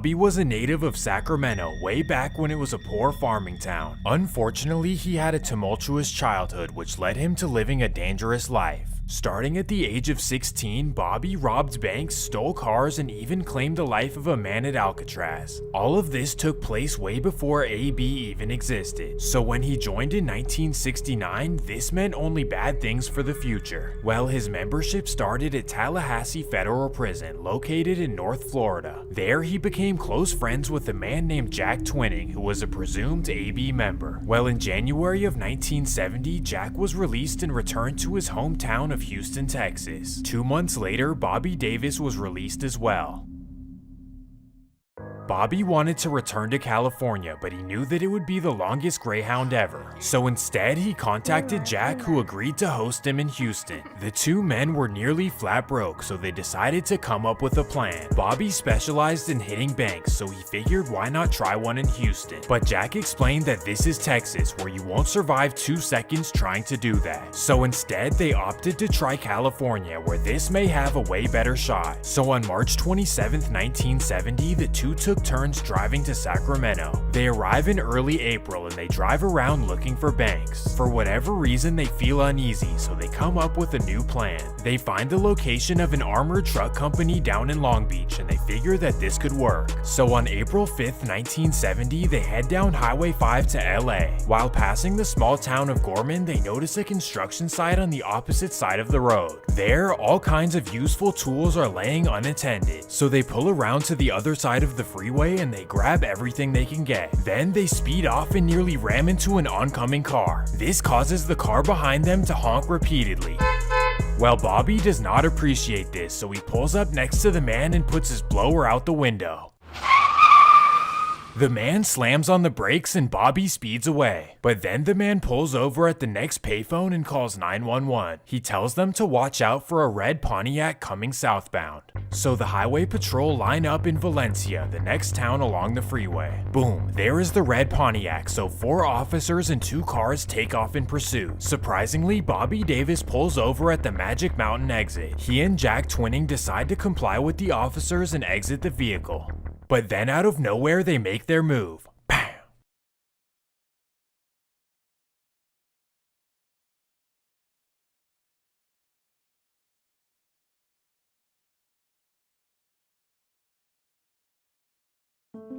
Bobby was a native of Sacramento way back when it was a poor farming town. Unfortunately, he had a tumultuous childhood which led him to living a dangerous life. Starting at the age of 16, Bobby robbed banks, stole cars, and even claimed the life of a man at Alcatraz. All of this took place way before AB even existed. So when he joined in 1969, this meant only bad things for the future. Well, his membership started at Tallahassee Federal Prison, located in North Florida. There, he became close friends with a man named Jack Twinning, who was a presumed AB member. Well, in January of 1970, Jack was released and returned to his hometown of Houston, Texas. 2 months later, Bobby Davis was released as well. Bobby wanted to return to California, but he knew that it would be the longest Greyhound ever. So instead, he contacted Jack, who agreed to host him in Houston. The two men were nearly flat broke, so they decided to come up with a plan. Bobby specialized in hitting banks, so he figured why not try one in Houston. But Jack explained that this is Texas, where you won't survive 2 seconds trying to do that. So instead, they opted to try California, where this may have a way better shot. So on March 27, 1970, the two took turns driving to Sacramento. They arrive in early April and they drive around looking for banks. For whatever reason, they feel uneasy, so they come up with a new plan. They find the location of an armored truck company down in Long Beach and they figure that this could work. So on April 5th, 1970, they head down Highway 5 to LA. While passing the small town of Gorman, they notice a construction site on the opposite side of the road. There, all kinds of useful tools are laying unattended. So they pull around to the other side of the freeway and they grab everything they can get. Then they speed off and nearly ram into an oncoming car. This causes the car behind them to honk repeatedly. Well, Bobby does not appreciate this, so he pulls up next to the man and puts his blower out the window. The man slams on the brakes and Bobby speeds away. But then the man pulls over at the next payphone and calls 911. He tells them to watch out for a red Pontiac coming southbound. So the highway patrol line up in Valencia, the next town along the freeway. Boom, there is the red Pontiac, so 4 officers and 2 cars take off in pursuit. Surprisingly, Bobby Davis pulls over at the Magic Mountain exit. He and Jack Twinning decide to comply with the officers and exit the vehicle. But then out of nowhere, they make their move. Bam!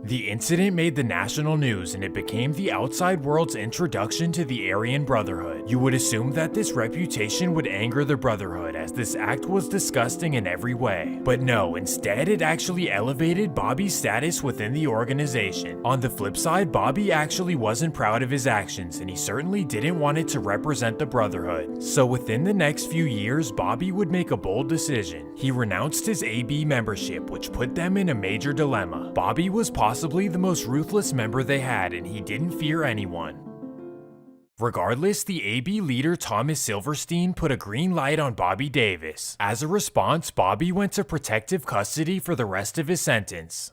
The incident made the national news and it became the outside world's introduction to the Aryan Brotherhood. You would assume that this reputation would anger the Brotherhood, as this act was disgusting in every way. But no, instead it actually elevated Bobby's status within the organization. On the flip side, Bobby actually wasn't proud of his actions and he certainly didn't want it to represent the Brotherhood. So within the next few years, Bobby would make a bold decision. He renounced his AB membership, which put them in a major dilemma. Bobby was possibly the most ruthless member they had, and he didn't fear anyone. Regardless, the AB leader Thomas Silverstein put a green light on Bobby Davis. As a response, Bobby went to protective custody for the rest of his sentence.